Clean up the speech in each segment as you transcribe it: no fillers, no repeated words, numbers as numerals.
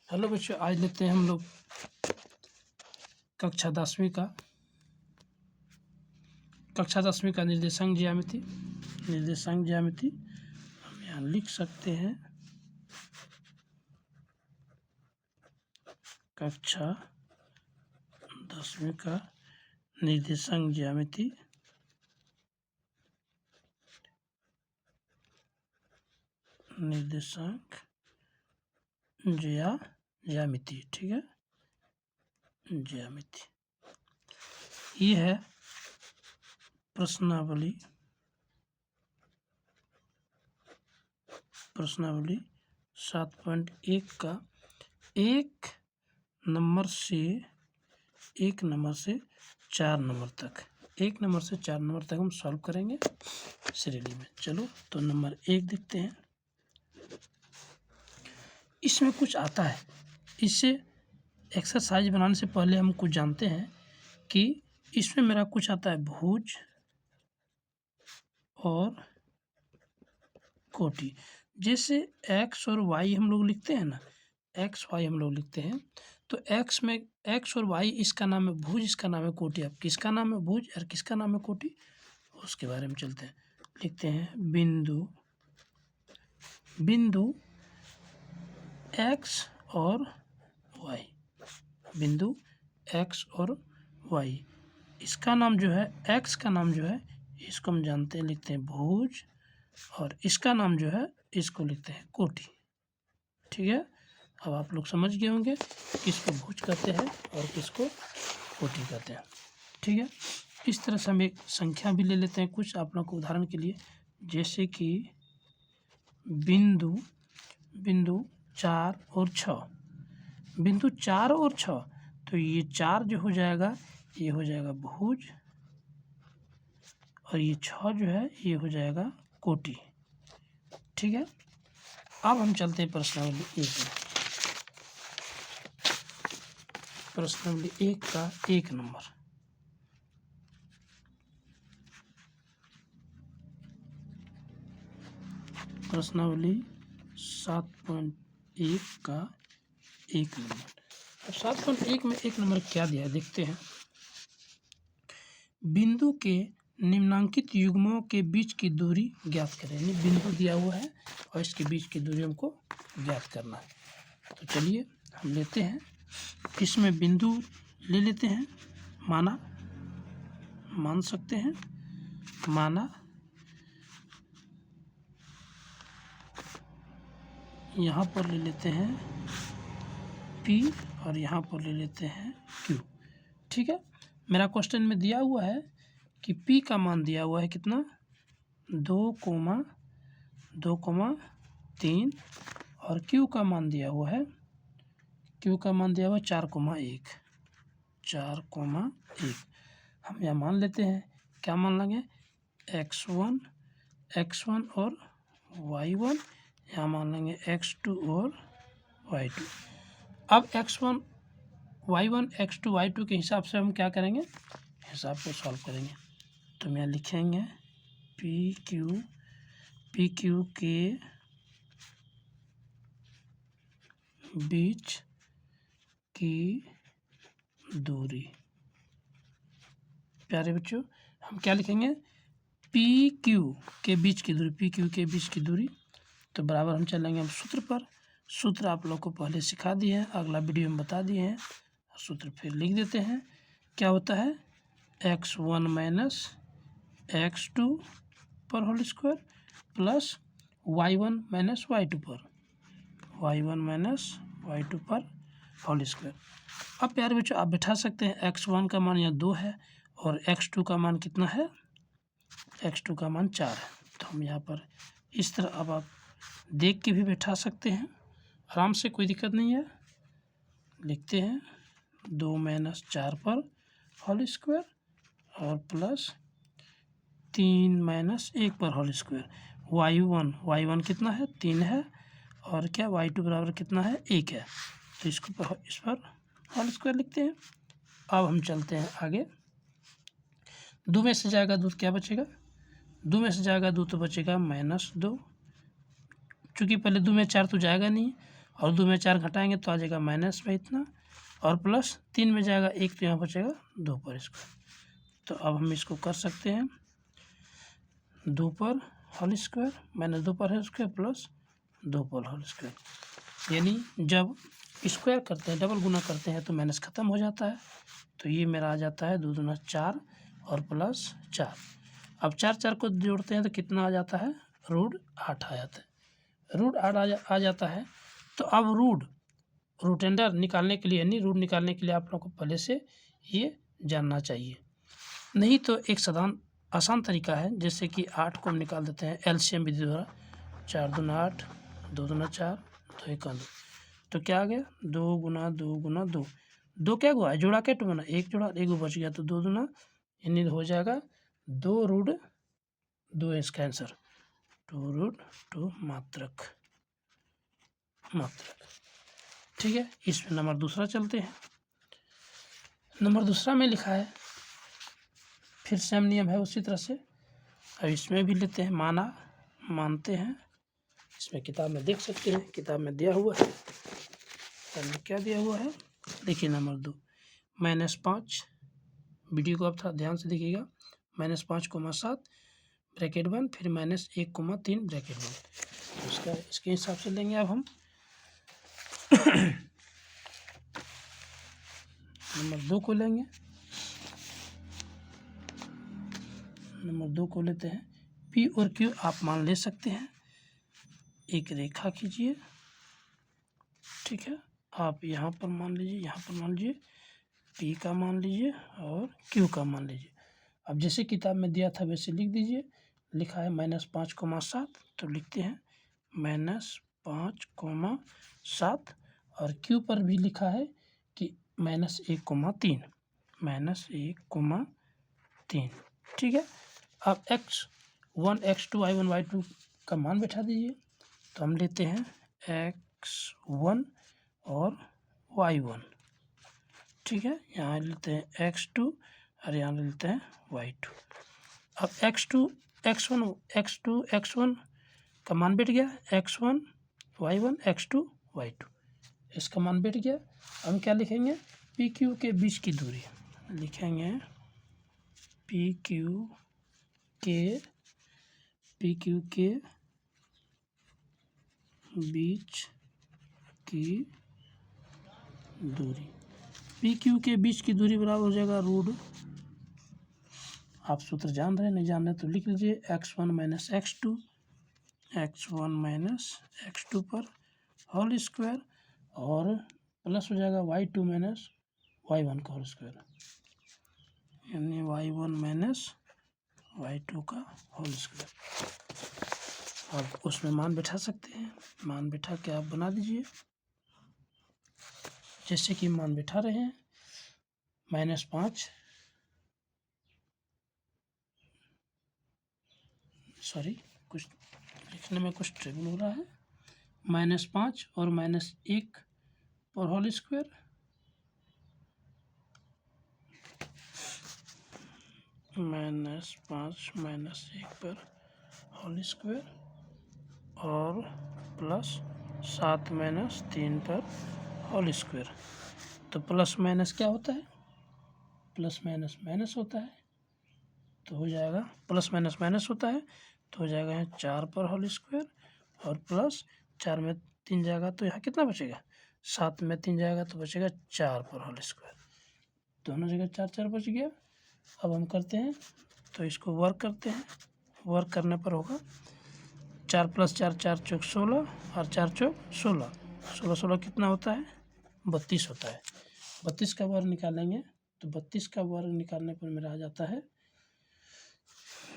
Hello बच्चों, आज लेते हैं हम लोग कक्षा 10वीं का निर्देशांक ज्यामिति। हम यहाँ लिख सकते हैं कक्षा 10वीं का निर्देशांक ज्यामिति। ज्यामिति, ठीक है। ज्यामिति ये है प्रश्नावली 7.1 का एक नंबर से 4 नंबर तक हम सॉल्व करेंगे श्रेणी में। चलो तो नंबर 1 देखते हैं। इसमें कुछ आता है, इससे एक्सरसाइज बनाने से पहले हम कुछ जानते हैं कि इसमें मेरा कुछ आता है भुज और कोटि। जैसे x और y हम लोग लिखते हैं ना, x y हम लोग लिखते हैं, तो x में x और y इसका नाम है भुज, इसका नाम है कोटि। अब किसका नाम है भुज और किसका नाम है कोटि, उसके बारे में चलते हैं। लिखते हैं बिंदु x और y, बिंदु x और y, इसका नाम जो है x का नाम जो है इसको हम जानते हैं, लिखते हैं भुज, और इसका नाम जो है इसको लिखते हैं कोटि, ठीक है। अब आप लोग समझ गए होंगे किसको भुज कहते हैं और किसको कोटि कहते हैं, ठीक है। इस तरह से हम एक संख्या भी ले लेते हैं कुछ आप लोगों को उदाहरण के लिए। जैसे कि बिंदु 4 और 6, बिंदु 4 और 6, तो ये 4 जो हो जाएगा ये हो जाएगा भुज, और ये 6 जो है ये हो जाएगा कोटि, ठीक है। अब हम चलते हैं प्रश्नावली 1 में। प्रश्नावली 1 का 1 नंबर, प्रश्नावली 7.1 का 1 नंबर। अब 7.1 में 1 नंबर क्या दिया है देखते हैं। बिंदु के निम्नांकित युग्मों के बीच की दूरी ज्ञात करें। बिंदु दिया हुआ है और इसके बीच की दूरी हमको ज्ञात करना है। तो चलिए हम लेते हैं, इसमें बिंदु ले लेते हैं, मान सकते हैं, माना यहाँ पर ले लेते हैं P और यहाँ पर ले लेते हैं Q, ठीक है। मेरा क्वेश्चन में दिया हुआ है कि P का मान दिया हुआ है कितना 2,3 और Q का मान दिया हुआ है 4,1। हम यहाँ मान लेते हैं, क्या मान लेंगे x1 और y1, यहाँ मान लेंगे x2 और y2। अब x1 y1 x2 y2 के हिसाब से हम क्या करेंगे, हिसाब को सॉल्व करेंगे। तो हम यहाँ लिखेंगे PQ के बीच की दूरी। प्यारे बच्चों, हम क्या लिखेंगे PQ के बीच की दूरी, तो बराबर हम चलेंगे हम सूत्र पर। सूत्र आप लोग को पहले सिखा दिए हैं, अगला वीडियो में बता दिए हैं, सूत्र फिर लिख देते हैं। क्या होता है x1 माइनस x2 पर whole square plus y1 minus y2 पर होल स्क्वायर। अब प्यारे बच्चों आप बैठा सकते हैं, x1 का मान यहाँ 2 है और x2 का मान कितना है, x2 का मान 4 है। तो हम यहाँ पर इस तरह अब आप देख के भी बैठा सकते हैं आराम से, कोई दिक्कत नहीं है। लिखते हैं 2 माइनस 4 पर होल स्क्वायर और प्लस 3 माइनस 1 पर होल स्क्वायर। y1 कितना है 3 है, और क्या y2 बराबर कितना है 1 है, तो इस पर होल स्क्वायर लिखते हैं। अब हम चलते हैं आगे। 2 में से जाएगा 2 क्या बचेगा, 2 में से जाएगा 2 तो बचेगा -2, चूँकि पहले 2 में 4 तो जाएगा नहीं और 2 में 4 घटाएंगे तो आ जाएगा माइनस में इतना, और प्लस 3 में जाएगा 1 तो यहाँ बचेगा 2 पर स्क्वायर। तो अब हम इसको कर सकते हैं 2 पर होल स्क्वायर माइनस 2 पर होल स्क्वायर प्लस 2 पर होल स्क्वायर, यानी जब स्क्वायर करते हैं, डबल गुना करते हैं तो माइनस ख़त्म हो जाता है। तो ये मेरा आ जाता है 2 दूना 4 और प्लस 4। अब 4 को जोड़ते हैं तो कितना आ जाता है, √8 आ जाता है। √8 आ जाता है। तो अब रूट अंडर निकालने के लिए, यानी रूट निकालने के लिए आप लोगों को पहले से ये जानना चाहिए। नहीं तो एक आसान तरीका है, जैसे कि 8 को हम निकाल देते हैं एलसीएम विधि द्वारा। 4 दूना 8, 2 दूना 4, 2 एका 2। तो क्या आ गया, 2 गुना 2 गुना 2। 2 क्या हुआ है, जोड़ा क्या टू बना, 1 जोड़ा 1 बच गया, तो 2 दूना यानी हो जाएगा 2√2। इसका आंसर 2√2 मात्रक। ठीक है, इसमें नंबर दूसरा चलते हैं। नंबर दूसरा में लिखा है, फिर सेम नियम है उसी तरह से। अब इसमें भी लेते हैं, मानते हैं। इसमें किताब में देख सकते हैं, किताब में दिया हुआ है। किताब में क्या दिया हुआ है, देखिए नंबर 2 -5। वीडियो को आप थोड़ा ध्यान से देखिएगा। -5,7 ब्रैकेट 1, फिर -1,3 ब्रैकेट 1। तो उसका इसके हिसाब से लेंगे अब हम नंबर 2 को लेंगे। नंबर 2 को लेते हैं। P और Q आप मान ले सकते हैं। एक रेखा खींचिए, ठीक है। आप यहाँ पर मान लीजिए, यहाँ पर मान लीजिए, P का मान लीजिए और Q का मान लीजिए। अब जैसे किताब में दिया था वैसे लिख दीजिए। लिखा है -5,7, तो लिखते हैं -5,7, और Q पर भी लिखा है कि -1,3, -1,3। ठीक है। अब x1, x2, y1, y2 का मान बैठा दीजिए। तो हम लेते हैं x1 और y1, ठीक है। यहाँ लेते हैं x2 और यहाँ लेते हैं y2। अब x1 का मान बैठ गया, x1 y1, x2 y2, इसका मान बैठ गया। हम क्या लिखेंगे, पी क्यू के बीच की दूरी लिखेंगे। पी क्यू के बीच की दूरी, पी क्यू के बीच की दूरी बराबर हो जाएगा √। आप सूत्र जान रहे हैं, नहीं जान रहे तो लिख लीजिए x1 - x2 पर होल स्क्वायर, और प्लस हो जाएगा y2 - y1 का होल स्क्वायर, यानी y1 - y2 का होल स्क्वायर। अब उसमें मान बैठा सकते हैं। मान बैठा के आप बना दीजिए, जैसे कि मान बैठा रहे हैं -5, सॉरी कुछ लिखने में कुछ ट्रबल हो रहा है। -5 और -1 पर होल स्क्वायर, -5 -1 पर होल स्क्वायर, और प्लस 7 - 3 पर होल स्क्वायर। तो प्लस माइनस क्या होता है, प्लस माइनस माइनस होता है, तो हो जाएगा प्लस माइनस माइनस होता है, तो हो जाएगा यहाँ 4 पर होल स्क्वायर, और प्लस 4 में 3 जाएगा तो यहाँ कितना बचेगा, 7 में 3 जाएगा तो बचेगा 4 पर होल स्क्वायर। दोनों जगह 4 बच गया। अब हम करते हैं, तो इसको वर्क करते हैं। वर्क करने पर होगा 4 + 4 4 चौक 16, और 4 चौक 16, 16 16 कितना होता है, 32 होता है। 32 का वर्ग निकालेंगे, तो 32 का वर्ग निकालने पर मेरा आ जाता है,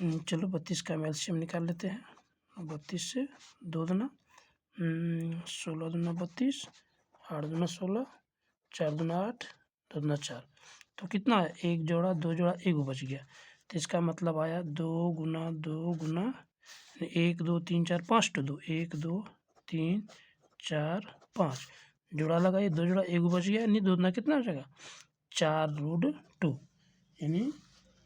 चलो 32 का एलसीएम निकाल लेते हैं। 32 से 2 दूना 16 दूना 32, 8 दूना 16, 4 दूना 8, 2 दूना 4, तो कितना है, 1 जोड़ा 2 जोड़ा 1 बच गया। तो इसका मतलब आया 2 गुना 2 गुना 1 2 3 4 5 तो 2, 1 2 3 4 5, जोड़ा लगाइए, 2 जोड़ा 1 बच गया, यानी 2 दूना कितना हो जाएगा, 4√2, यानी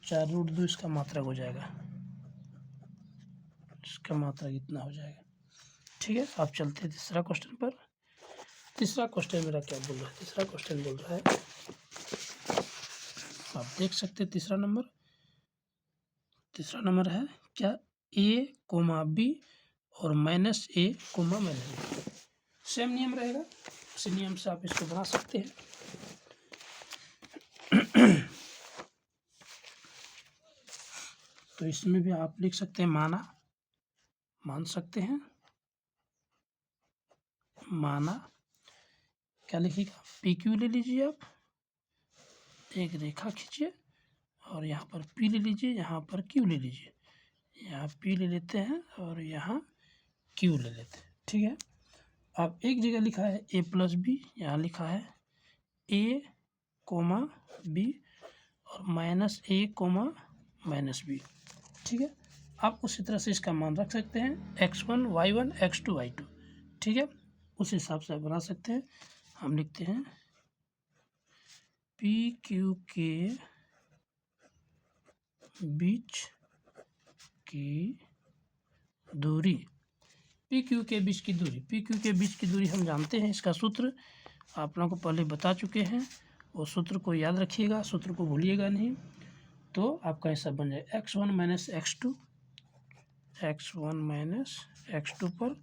4√2 इसका मात्रक हो जाएगा। इसका मात्रक इतना हो जाएगा। ठीक है, आप चलते हैं तीसरा क्वेश्चन पर। तीसरा क्वेश्चन मेरा क्या बोल रहा है, तीसरा क्वेश्चन बोल रहा है, आप देख सकते हैं तीसरा नंबर है क्या, a, b और -a, -b। सेम नियम रहेगा, उसी नियम से आप इसको बना सकते हैं। तो इसमें भी आप लिख सकते हैं मान सकते हैं, माना क्या लिखिएगा, PQ ले लीजिए, आप एक रेखा खींचिए और यहाँ पर P ले लीजिए, यहाँ पर Q ले लीजिए, यहाँ P ले लेते हैं और यहाँ Q ले लेते हैं, ठीक है। अब एक जगह लिखा है a + b, यहाँ लिखा है a, b और -a, -b, ठीक है। आप उसी तरह से इसका मान रख सकते हैं, x1 y1 x2 y2, ठीक है। उस हिसाब से आप बना सकते हैं। हम लिखते हैं PQ के बीच की दूरी, PQ के बीच की दूरी, PQ के बीच की दूरी हम जानते हैं, इसका सूत्र आप लोगों को पहले बता चुके हैं, वो सूत्र को याद रखिएगा, सूत्र को भूलिएगा नहीं। तो आपका ऐसा बन जाए x1 - x2 पर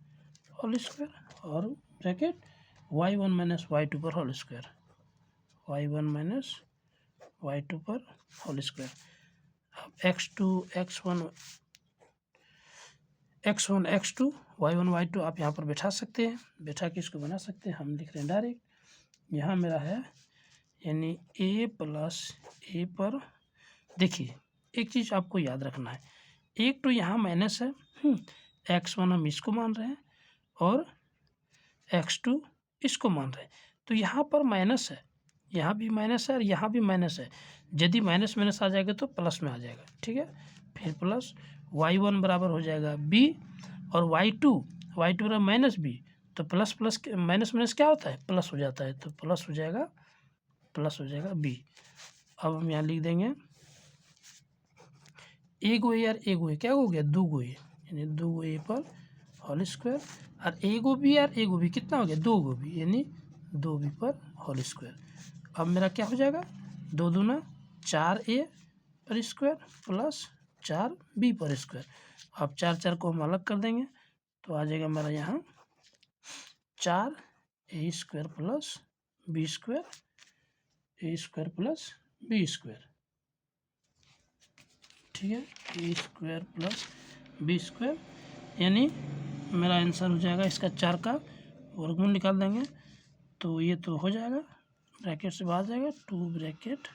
होल स्क्वायर और ब्रैकेट y1 - y2 पर होल स्क्वायर, y1 - y2 पर होल स्क्वायर। अब x1 x2 y1 y2 आप यहाँ पर बैठा सकते हैं, बैठा के इसको बना सकते हैं। हम लिख रहे हैं डायरेक्ट, यहाँ मेरा है यानी a + a पर, देखिए एक चीज़ आपको याद रखना है, एक तो यहाँ माइनस है, x1 हम इसको मान रहे हैं और x2 इसको मान रहे हैं, तो यहाँ पर माइनस है, यहाँ भी माइनस है और यहाँ भी माइनस है। यदि माइनस आ जाएगा तो प्लस में आ जाएगा, ठीक है। फिर प्लस y1 बराबर हो जाएगा b और y2 बराबर -b, तो प्लस माइनस क्या होता है, प्लस हो जाता है, तो प्लस हो जाएगा b। अब हम यहाँ लिख देंगे एगो ए और एगो ए क्या हो गया, 2 ए, यानी 2 ए पर होल स्क्वायर और एगो बी और एगो बी कितना हो गया, 2 बी, यानी 2 बी पर होल स्क्वायर। अब मेरा क्या हो जाएगा, 2 दूना 4 ए पर स्क्वायर प्लस 4 बी पर स्क्वायर। अब 4 को हम अलग कर देंगे तो आ जाएगा मेरा यहाँ 4 ए स्क्वायर प्लस बी स्क्वायर, ए स्क्वायर प्लस बी स्क्वायर, ठीक है, ए स्क्वायर प्लस बी स्क्वायर, यानी मेरा आंसर हो जाएगा इसका 4 का वर्गमूल निकाल देंगे तो ये तो हो जाएगा, ब्रैकेट से बाहर जाएगा 2 ब्रैकेट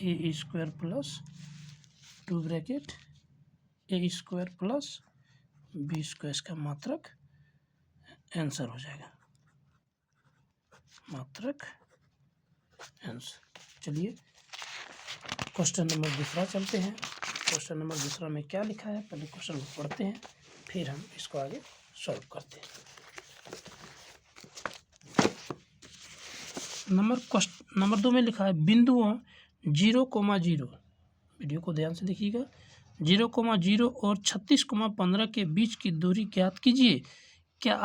ए स्क्वायर प्लस 2 ब्रैकेट ए स्क्वायर प्लस बी स्क्वायर, इसका मात्रक आंसर हो जाएगा, मात्रक आंसर। चलिए क्वेश्चन नंबर दूसरा चलते हैं। क्वेश्चन नंबर दूसरा में क्या लिखा है, पहले क्वेश्चन को पढ़ते हैं फिर हम इसको आगे सॉल्व करते हैं। नंबर 2 में लिखा है बिंदुओं 0,0, वीडियो को ध्यान से देखिएगा, 0,0 और 36,15 के बीच की दूरी ज्ञात कीजिए। क्या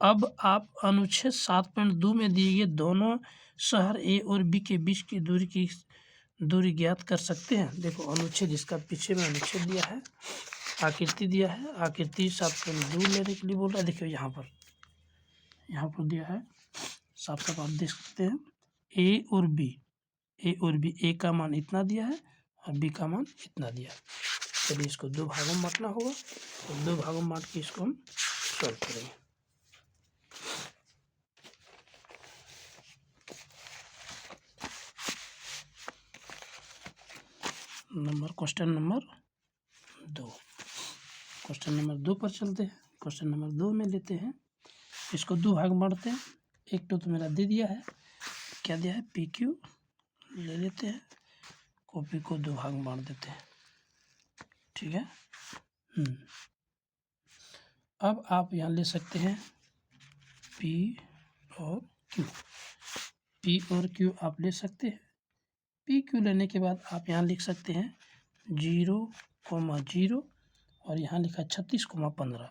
अब आप अनुच्छेद 7.2 में दिए गए दोनों शहर ए और बी के बीच की दूरी ज्ञात कर सकते हैं। देखो अनुच्छेद, इसका पीछे में अनुच्छेद दिया है, आकृति दिया है, आकृति 7.2 लेने के लिए बोल रहा है। देखिए यहाँ पर दिया है, साफ आप देख सकते हैं ए और बी, ए का मान इतना दिया है और बी का मान इतना दिया है। चलिए इसको 2 भागों में बांटना होगा, तो 2 भागों में बांट के इसको हम सॉल्व करेंगे। क्वेश्चन नंबर 2 पर चलते हैं। क्वेश्चन नंबर 2 में लेते हैं, इसको 2 भाग में बांटते हैं। एक तो मेरा दे दिया है, क्या दिया है, PQ ले लेते हैं, कॉपी को 2 भाग में बांट देते हैं, ठीक है। अब आप यहाँ ले सकते हैं P और Q आप ले सकते हैं। PQ लेने के बाद आप यहाँ लिख सकते हैं 0,0 और यहाँ लिखा 36,15,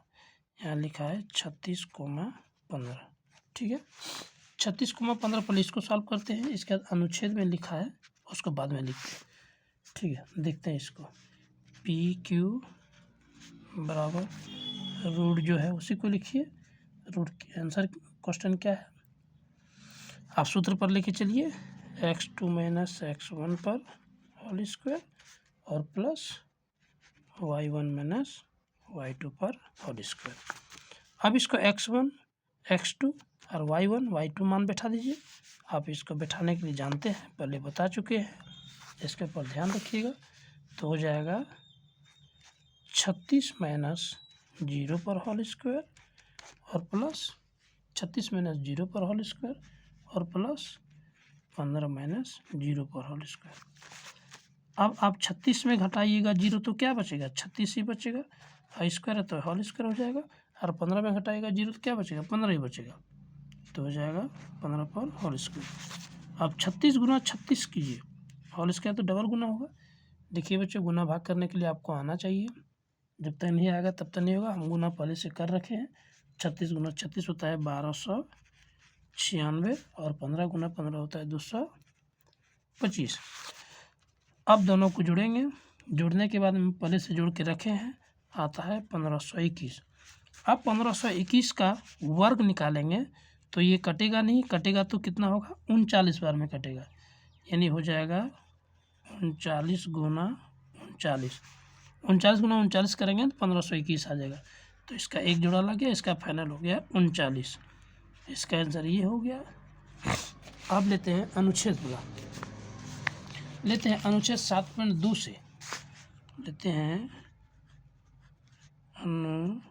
यहाँ लिखा है 36,15। ठीक है, 36,15 पहले इसको सॉल्व करते हैं, इसके बाद अनुच्छेद में लिखा है उसको बाद में लिखते हैं। ठीक है, देखते हैं इसको। पी क्यू बराबर रूट जो है उसी को लिखिए। रूट की आंसर क्वेश्चन क्या है आप सूत्र पर लेके चलिए, x2 माइनस x1 पर होल स्क्वायर और प्लस y1 माइनस y2 पर होल स्क्वायर। अब इसको x1 x2 और y1 y2 मान बैठा दीजिए। आप इसको बैठाने के लिए जानते हैं, पहले बता चुके हैं, इसके ऊपर ध्यान रखिएगा। तो हो जाएगा 36 माइनस 0 पर होल स्क्वायर और प्लस 36 माइनस 0 पर होल स्क्वायर और प्लस 15 माइनस 0 पर होल स्क्वायर। अब आप 36 में घटाइएगा 0 तो क्या बचेगा, 36 ही बचेगा। स्क्वायर है तो होल स्क्वायर हो जाएगा, और 15 में घटाएगा 0 तो क्या बचेगा, 15 ही बचेगा। तो हो जाएगा 15 पर होल स्क्वायर। अब 36 गुना 36 कीजिए, होल स्क्वायर तो डबल गुना होगा। देखिए बच्चों, गुना भाग करने के लिए आपको आना चाहिए, जब तक नहीं आएगा तब तक नहीं होगा। हम गुना पहले से कर रखे हैं। 36 गुना 36 होता है 1296 और 15 गुना 15 होता है 225। अब दोनों को जोड़ेंगे, जोड़ने के बाद हम पहले से जोड़ के रखे हैं, आता है 1521। अब 1521 का वर्ग निकालेंगे तो ये कटेगा नहीं, कटेगा तो कितना होगा, 39 बार में कटेगा, यानी हो जाएगा 39 गुना 39। 39 गुना 39 करेंगे तो 1521 आ जाएगा। तो इसका एक जोड़ा लग गया, इसका फाइनल हो गया 39। इसका आंसर ये हो गया। अब लेते हैं अनुच्छेद वाला, लेते हैं अनुच्छेद 7.2 से लेते हैं अनुच्छेद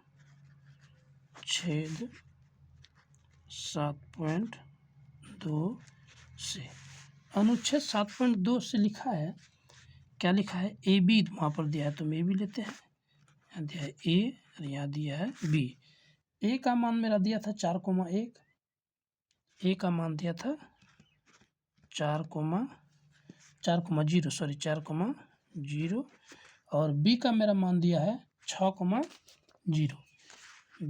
7.2 से। अनुच्छेद 7.2 से लिखा है, क्या लिखा है, ए बी वहाँ पर दिया है तो हम ए बी लेते हैं। यहाँ दिया है ए और यहाँ दिया है बी। ए का मान मेरा दिया था 4,1, ए का मान दिया था 4,0 और बी का मेरा मान दिया है 6,0।